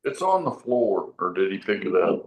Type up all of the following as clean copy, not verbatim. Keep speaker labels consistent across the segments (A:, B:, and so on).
A: It's on the floor, or did he pick it up?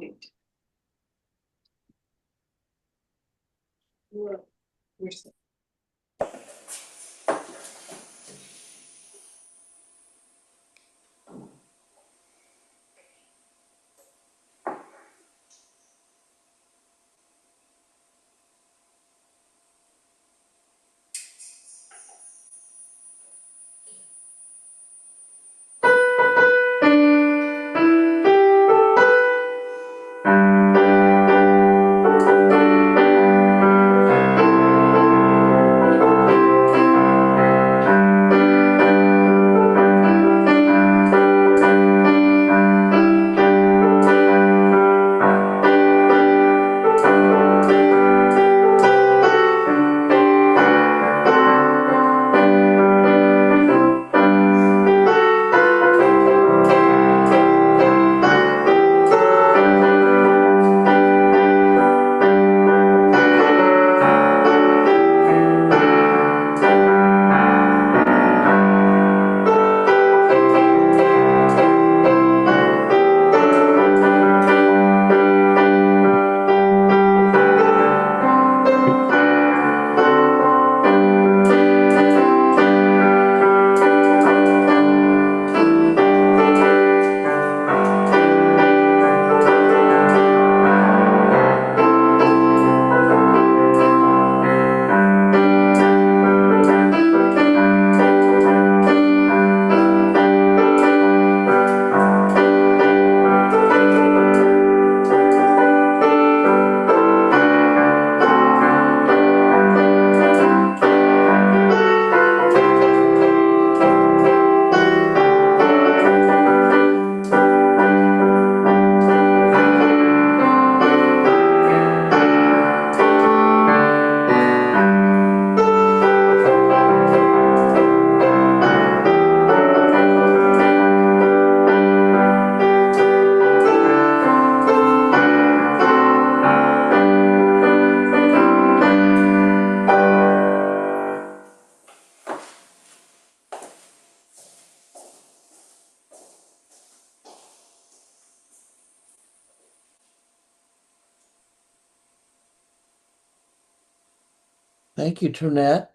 B: Thank you, Twinette.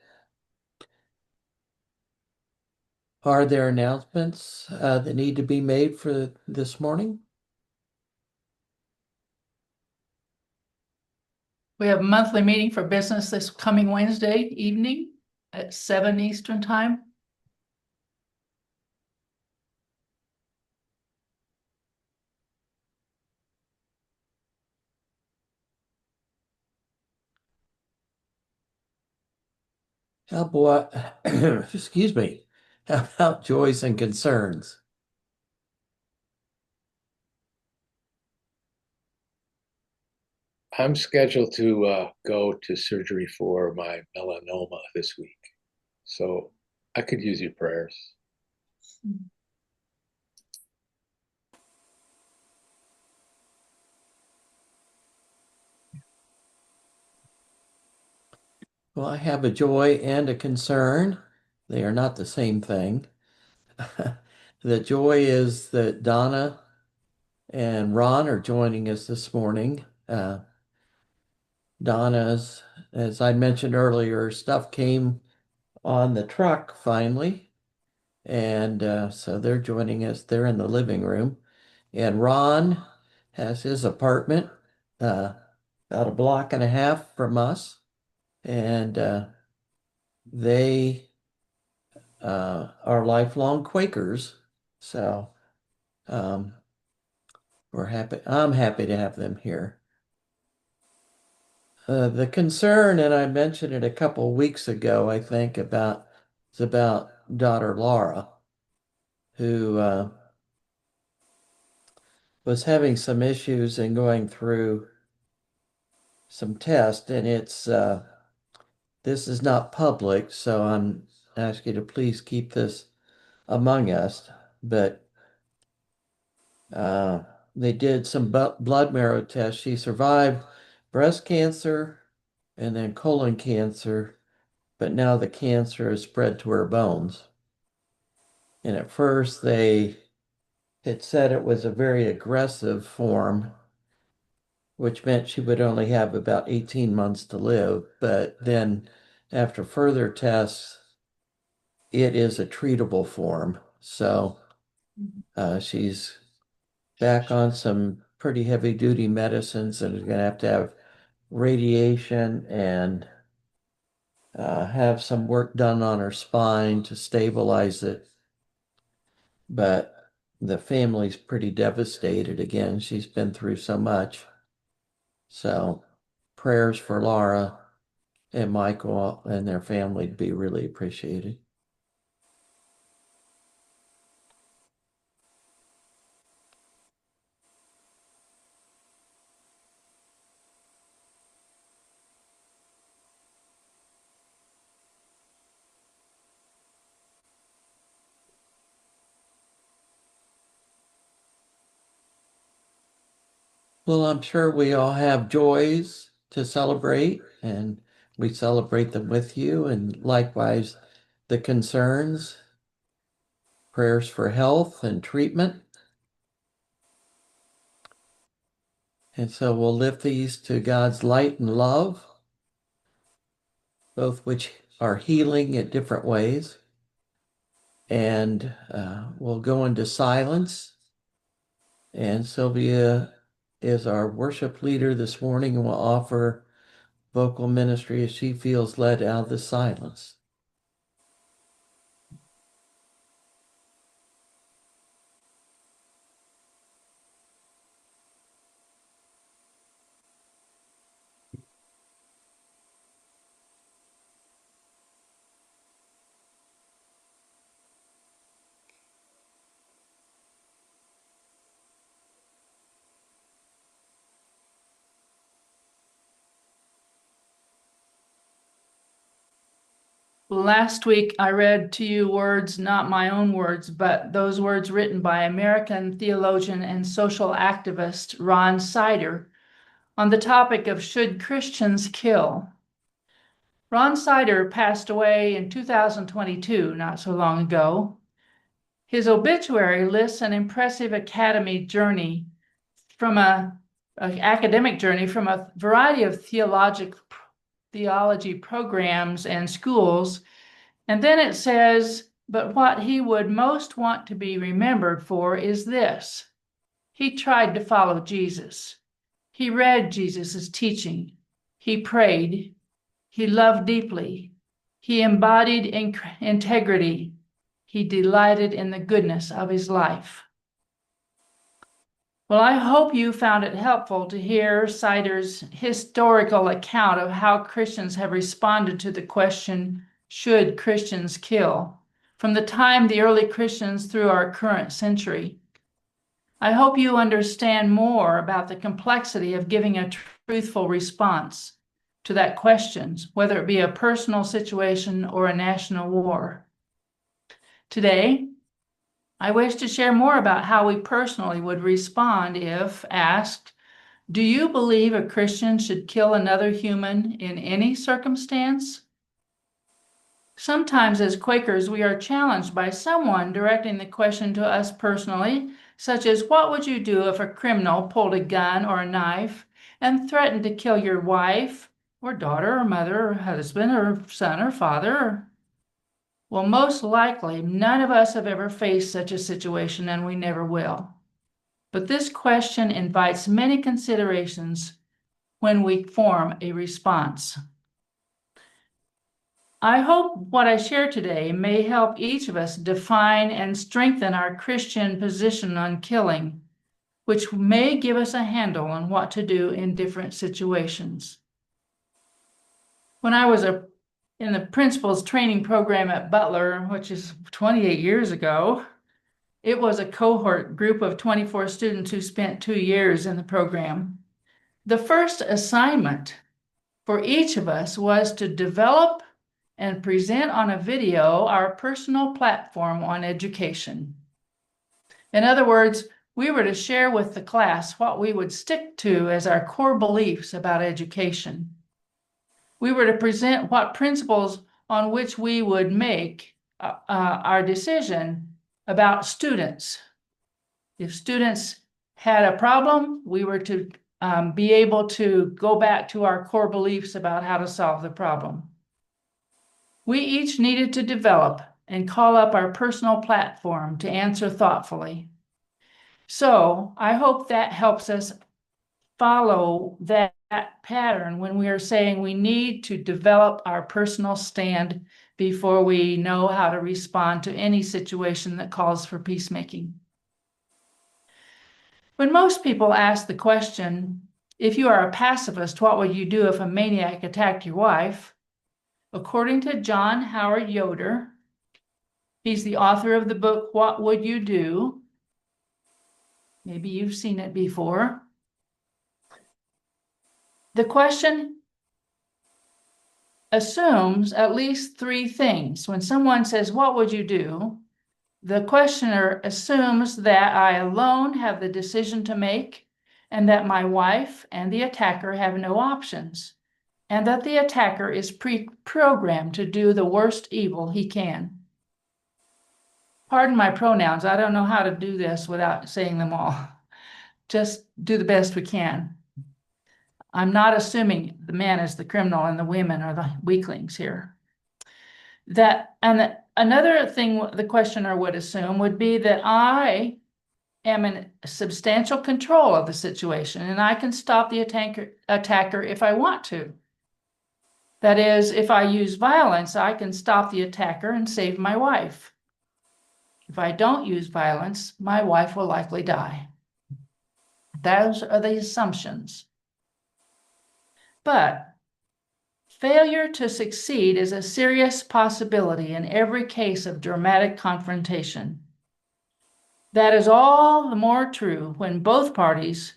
B: Are there announcements that need to be made for this morning?
C: We have a monthly meeting for business this coming Wednesday evening at 7 Eastern Time.
B: How about, excuse me, how about joys and concerns?
D: I'm scheduled to go to surgery for my melanoma this week, so I could use your prayers.
B: Well, I have a joy and a concern. They are not the same thing. The joy is that Donna and Ron are joining us this morning. Donna's, as I mentioned earlier, stuff came on the truck finally. And so they're joining us. They're in the living room. And Ron has his apartment about a block and a half from us. And they are lifelong Quakers. So we're happy. I'm happy to have them here. The concern, and I mentioned it a couple weeks ago, I think, it's about daughter Laura, who was having some issues and going through some tests, and this is not public, so I'm asking you to please keep this among us. But they did some blood marrow tests. She survived breast cancer and then colon cancer, but now the cancer has spread to her bones. And at first they it said it was a very aggressive form, which meant she would only have about 18 months to live. But then after further tests, it is a treatable form. So she's back on some pretty heavy duty medicines and is going to have radiation and have some work done on her spine to stabilize it. But the family's pretty devastated again. She's been through so much. So prayers for Laura and Michael and their family would be really appreciated. Well, I'm sure we all have joys to celebrate, and we celebrate them with you, and likewise the concerns, prayers for health and treatment. And so we'll lift these to God's light and love, both which are healing in different ways. And we'll go into silence. And Sylvia is our worship leader this morning and will offer vocal ministry as she feels led out of the silence.
C: Last week, I read to you words, not my own words, but those words written by American theologian and social activist Ron Sider on the topic of should Christians kill? Ron Sider passed away in 2022, not so long ago. His obituary lists an impressive academic journey from an academic journey from a variety of theology programs and schools. And then it says, but what he would most want to be remembered for is this: he tried to follow Jesus. He read Jesus's teaching. He prayed. He loved deeply. He embodied integrity. He delighted in the goodness of his life. Well, I hope you found it helpful to hear Sider's historical account of how Christians have responded to the question, should Christians kill, from the time the early Christians through our current century. I hope you understand more about the complexity of giving a truthful response to that question, whether it be a personal situation or a national war. Today, I wish to share more about how we personally would respond if asked, do you believe a Christian should kill another human in any circumstance? Sometimes as Quakers, we are challenged by someone directing the question to us personally, such as, what would you do if a criminal pulled a gun or a knife and threatened to kill your wife or daughter or mother or husband or son or father? Well, most likely, none of us have ever faced such a situation, and we never will. But this question invites many considerations when we form a response. I hope what I share today may help each of us define and strengthen our Christian position on killing, which may give us a handle on what to do in different situations. When I was in the principal's training program at Butler, which is 28 years ago, it was a cohort group of 24 students who spent 2 years in the program. The first assignment for each of us was to develop and present on a video our personal platform on education. In other words, we were to share with the class what we would stick to as our core beliefs about education. We were to present what principles on which we would make our decision about students. If students had a problem, we were to be able to go back to our core beliefs about how to solve the problem. We each needed to develop and call up our personal platform to answer thoughtfully. So I hope that helps us follow that pattern when we are saying we need to develop our personal stand before we know how to respond to any situation that calls for peacemaking. When most people ask the question, if you are a pacifist, what would you do if a maniac attacked your wife? According to John Howard Yoder, he's the author of the book, What Would You Do? Maybe you've seen it before. The question assumes at least three things. When someone says, what would you do? The questioner assumes that I alone have the decision to make and that my wife and the attacker have no options, and that the attacker is pre-programmed to do the worst evil he can. Pardon my pronouns. I don't know how to do this without saying them all. Just do the best we can. I'm not assuming the man is the criminal and the women are the weaklings here. Another thing the questioner would assume would be that I am in substantial control of the situation and I can stop the attacker if I want to. That is, if I use violence, I can stop the attacker and save my wife. If I don't use violence, my wife will likely die. Those are the assumptions. But failure to succeed is a serious possibility in every case of dramatic confrontation. That is all the more true when both parties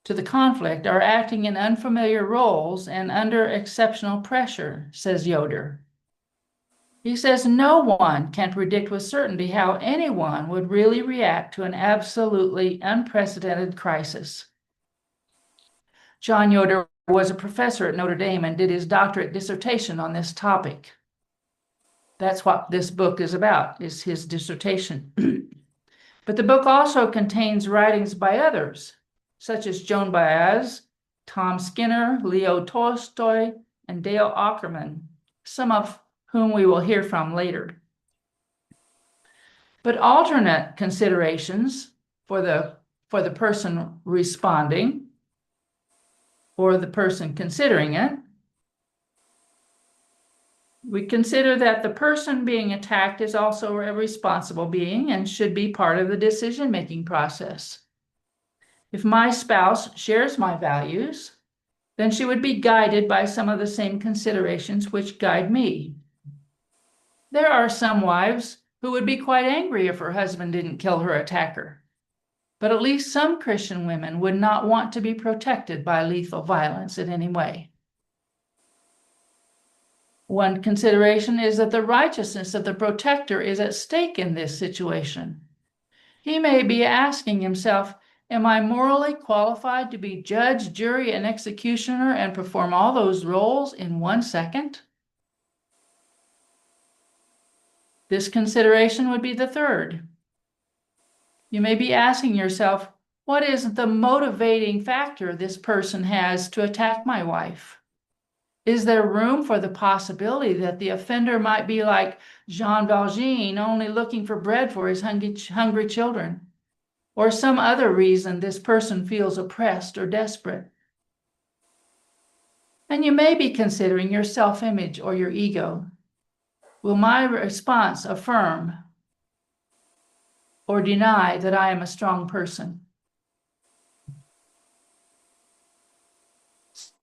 C: to the conflict are acting in unfamiliar roles and under exceptional pressure, says Yoder. He says no one can predict with certainty how anyone would really react to an absolutely unprecedented crisis. John Yoder was a professor at Notre Dame and did his doctorate dissertation on this topic. That's what this book is about, is his dissertation. But the book also contains writings by others, such as Joan Baez, Tom Skinner, Leo Tolstoy, and Dale Ackerman, some of whom we will hear from later. But alternate considerations for the person responding or the person considering it, we consider that the person being attacked is also a responsible being and should be part of the decision-making process. If my spouse shares my values, then she would be guided by some of the same considerations which guide me. There are some wives who would be quite angry if her husband didn't kill her attacker. But at least some Christian women would not want to be protected by lethal violence in any way. One consideration is that the righteousness of the protector is at stake in this situation. He may be asking himself, am I morally qualified to be judge, jury, and executioner and perform all those roles in 1 second? This consideration would be the third. You may be asking yourself, what is the motivating factor this person has to attack my wife? Is there room for the possibility that the offender might be like Jean Valjean, only looking for bread for his hungry children? Or some other reason this person feels oppressed or desperate? And you may be considering your self-image or your ego. Will my response affirm or deny that I am a strong person?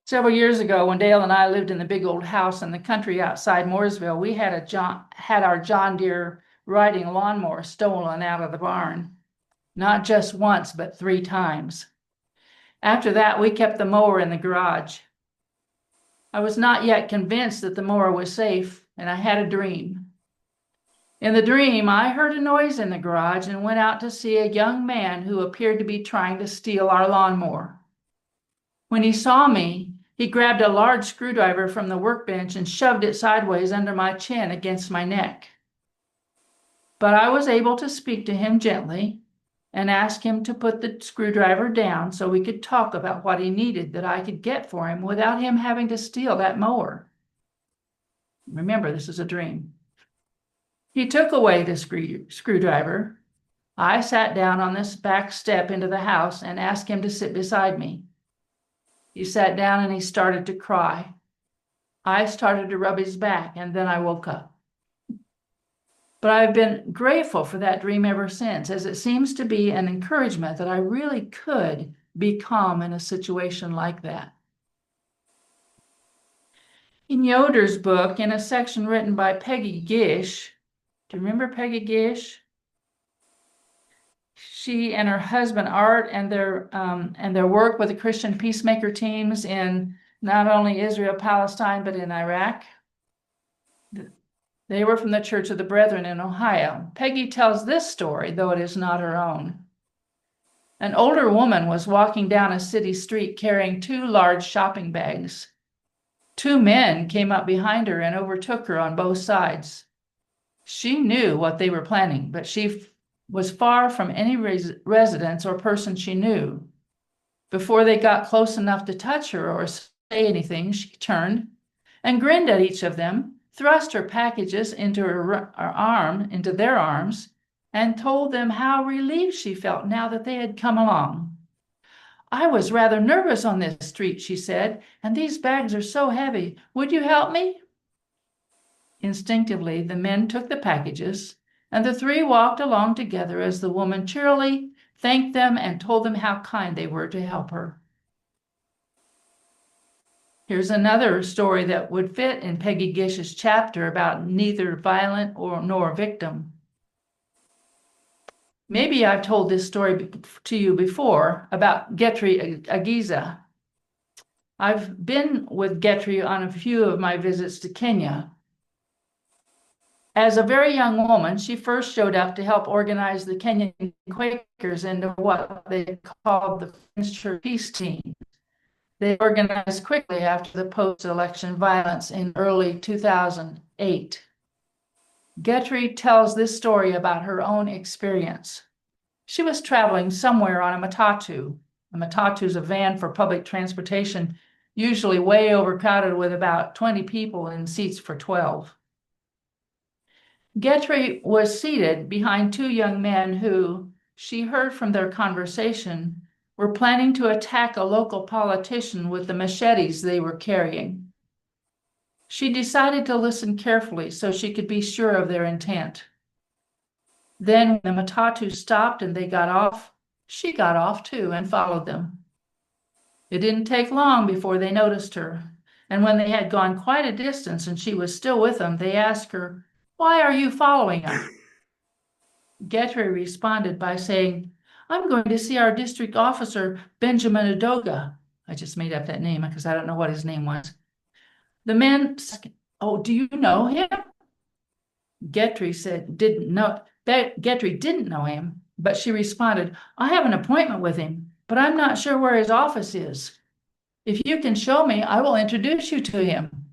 C: Several years ago, when Dale and I lived in the big old house in the country outside Mooresville, we had our John Deere riding lawnmower stolen out of the barn. Not just once, but 3 times. After that, we kept the mower in the garage. I was not yet convinced that the mower was safe, and I had a dream. In the dream, I heard a noise in the garage and went out to see a young man who appeared to be trying to steal our lawnmower. When he saw me, he grabbed a large screwdriver from the workbench and shoved it sideways under my chin against my neck. But I was able to speak to him gently, and asked him to put the screwdriver down so we could talk about what he needed that I could get for him without him having to steal that mower. Remember, this is a dream. He took away the screwdriver. I sat down on this back step into the house and asked him to sit beside me. He sat down and he started to cry. I started to rub his back, and then I woke up. But I've been grateful for that dream ever since, as it seems to be an encouragement that I really could be calm in a situation like that. In Yoder's book, in a section written by Peggy Gish, do you remember Peggy Gish? She and her husband Art and their work with the Christian peacemaker teams in not only Israel, Palestine, but in Iraq. They were from the Church of the Brethren in Ohio. Peggy tells this story, though it is not her own. An older woman was walking down a city street carrying 2 large shopping bags. 2 men came up behind her and overtook her on both sides. She knew what they were planning, but she was far from any residence or person she knew. Before they got close enough to touch her or say anything, she turned and grinned at each of them, thrust her packages into into their arms, and told them how relieved she felt now that they had come along. "I was rather nervous on this street," she said, "and these bags are so heavy. Would you help me?" Instinctively, the men took the packages, and the 3 walked along together as the woman cheerily thanked them and told them how kind they were to help her. Here's another story that would fit in Peggy Gish's chapter about neither violent nor victim. Maybe I've told this story to you before about Getri Agiza. I've been with Getri on a few of my visits to Kenya. As a very young woman, she first showed up to help organize the Kenyan Quakers into what they called the Friends Church Peace Team. They organized quickly after the post-election violence in early 2008. Getri tells this story about her own experience. She was traveling somewhere on a matatu. A matatu is a van for public transportation, usually way overcrowded with about 20 people in seats for 12. Getri was seated behind 2 young men who, she heard from their conversation, were planning to attack a local politician with the machetes they were carrying. She decided to listen carefully so she could be sure of their intent. Then when the matatu stopped and they got off, she got off too and followed them. It didn't take long before they noticed her, and when they had gone quite a distance and she was still with them, they asked her, "Why are you following us?" Getri responded by saying, "I'm going to see our district officer, Benjamin Udoga." I just made up that name because I don't know what his name was. The men asked, "Oh, do you know him?" Getri didn't know him, but she responded, "I have an appointment with him, but I'm not sure where his office is. If you can show me, I will introduce you to him."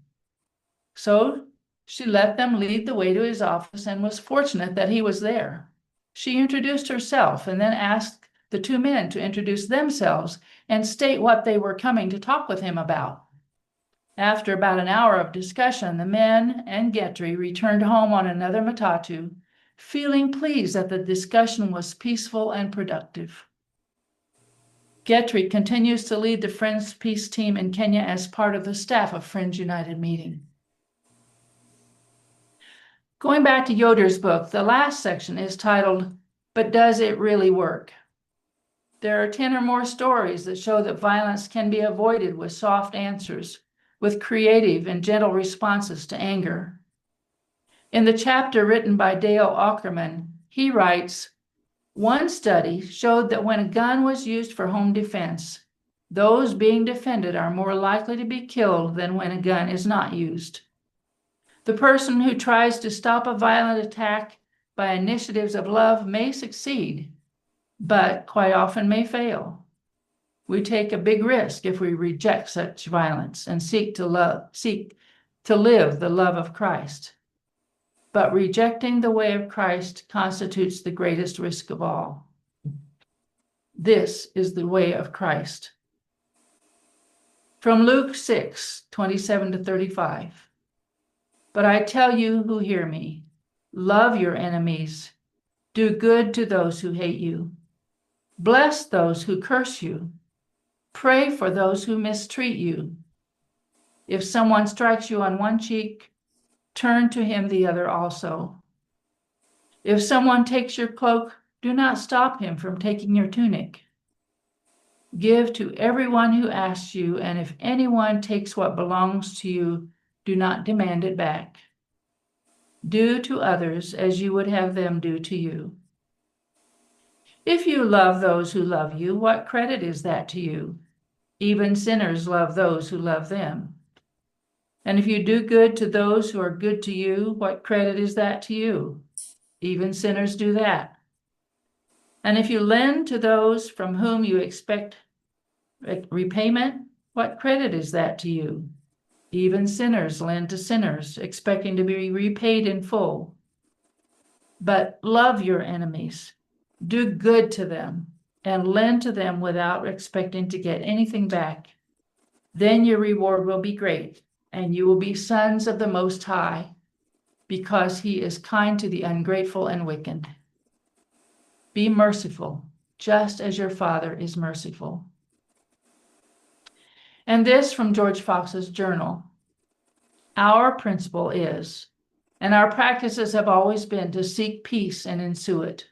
C: So she let them lead the way to his office and was fortunate that he was there. She introduced herself and then asked the 2 men to introduce themselves and state what they were coming to talk with him about. After about an hour of discussion, the men and Getri returned home on another matatu, feeling pleased that the discussion was peaceful and productive. Getri continues to lead the Friends Peace Team in Kenya as part of the staff of Friends United Meeting. Going back to Yoder's book, the last section is titled, "But Does It Really Work?" There are 10 or more stories that show that violence can be avoided with soft answers, with creative and gentle responses to anger. In the chapter written by Dale Ackerman, he writes, "One study showed that when a gun was used for home defense, those being defended are more likely to be killed than when a gun is not used. The person who tries to stop a violent attack by initiatives of love may succeed, but quite often may fail. We take a big risk if we reject such violence and seek to live the love of Christ. But rejecting the way of Christ constitutes the greatest risk of all." This is the way of Christ. From Luke 6:27-35. But I tell you who hear me, love your enemies, do good to those who hate you, bless those who curse you, pray for those who mistreat you. If someone strikes you on one cheek, turn to him the other also. If someone takes your cloak, do not stop him from taking your tunic. Give to everyone who asks you, and if anyone takes what belongs to you, do not demand it back. Do to others as you would have them do to you. If you love those who love you, what credit is that to you? Even sinners love those who love them. And if you do good to those who are good to you, what credit is that to you? Even sinners do that. And if you lend to those from whom you expect repayment, what credit is that to you? Even sinners lend to sinners, expecting to be repaid in full. But love your enemies, do good to them, and lend to them without expecting to get anything back. Then your reward will be great, and you will be sons of the Most High, because he is kind to the ungrateful and wicked. Be merciful, just as your Father is merciful. And this from George Fox's journal. Our principle is, and our practices have always been, to seek peace and ensue it,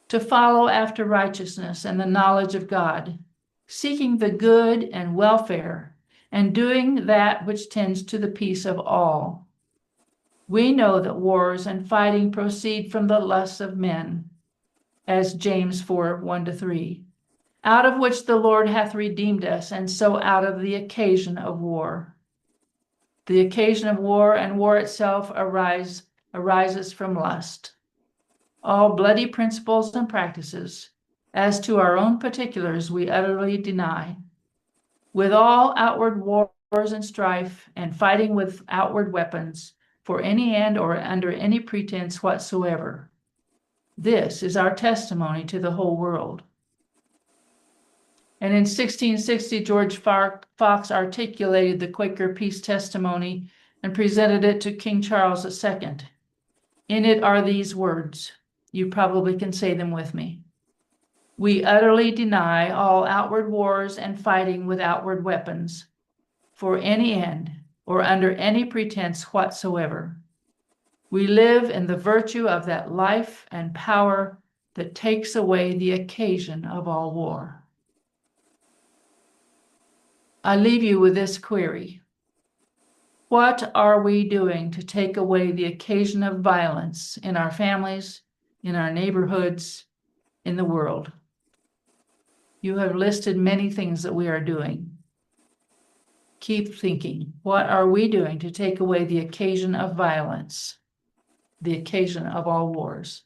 C: to follow after righteousness and the knowledge of God, seeking the good and welfare, and doing that which tends to the peace of all. We know that wars and fighting proceed from the lusts of men, as James 4:1-3, out of which the Lord hath redeemed us, and so out of the occasion of war. The occasion of war and war itself arises from lust. All bloody principles and practices, as to our own particulars, we utterly deny. With all outward wars and strife, and fighting with outward weapons, for any end or under any pretense whatsoever. This is our testimony to the whole world. And in 1660, George Fox articulated the Quaker peace testimony and presented it to King Charles II. In it are these words. You probably can say them with me. We utterly deny all outward wars and fighting with outward weapons, for any end or under any pretense whatsoever. We live in the virtue of that life and power that takes away the occasion of all war. I leave you with this query. What are we doing to take away the occasion of violence in our families, in our neighborhoods, in the world? You have listed many things that we are doing. Keep thinking, what are we doing to take away the occasion of violence, the occasion of all wars?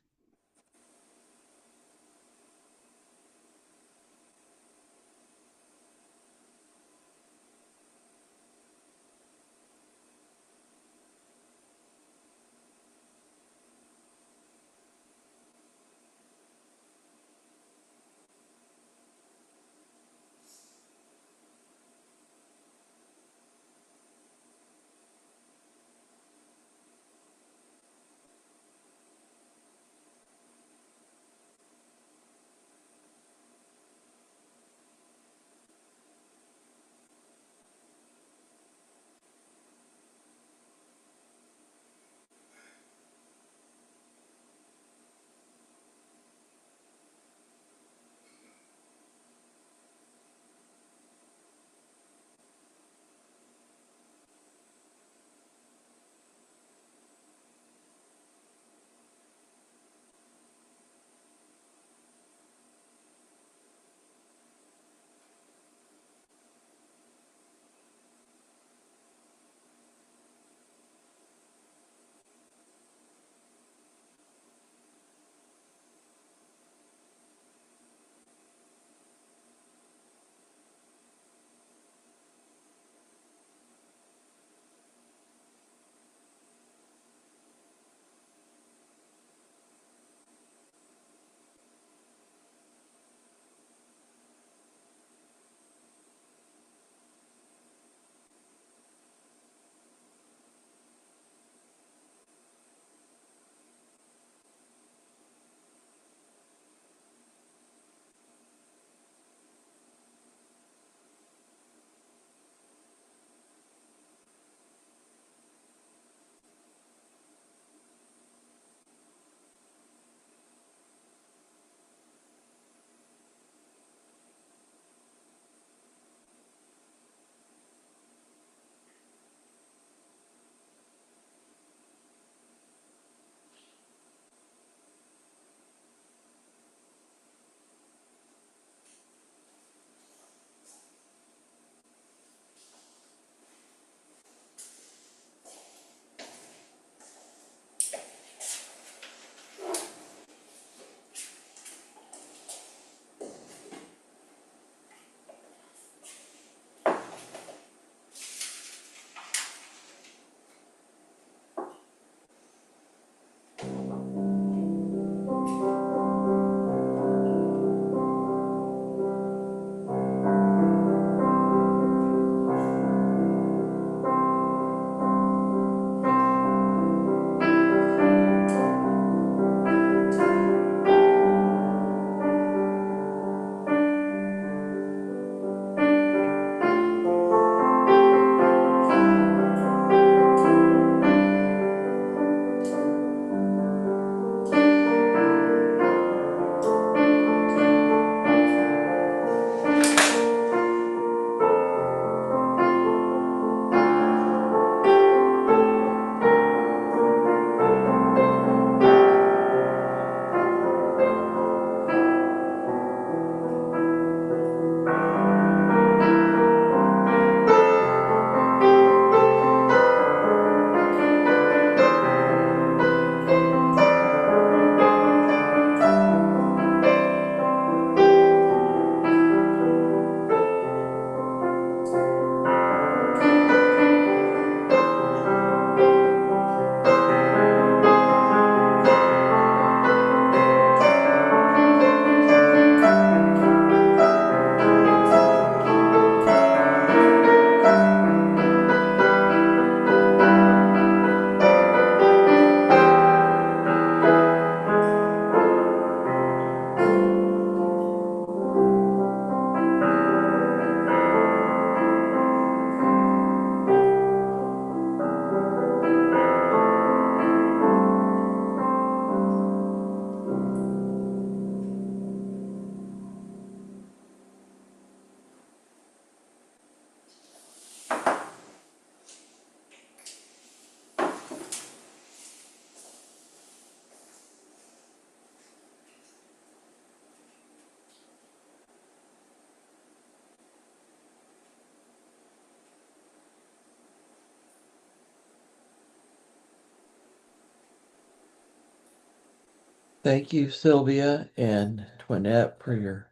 B: Thank you, Sylvia and Twinette, for your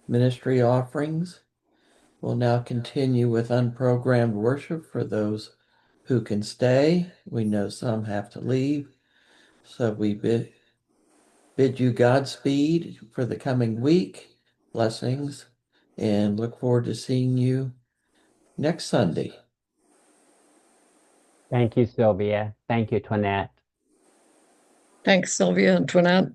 B: ministry offerings. We'll now continue with unprogrammed worship for those who can stay. We know some have to leave, so we bid you Godspeed for the coming week. Blessings, and look forward to seeing you next Sunday.
E: Thank you, Sylvia. Thank you, Twinette.
F: Thanks, Sylvia and Twinette.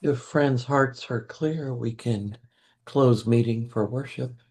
B: If friends' hearts are clear, we can close meeting for worship.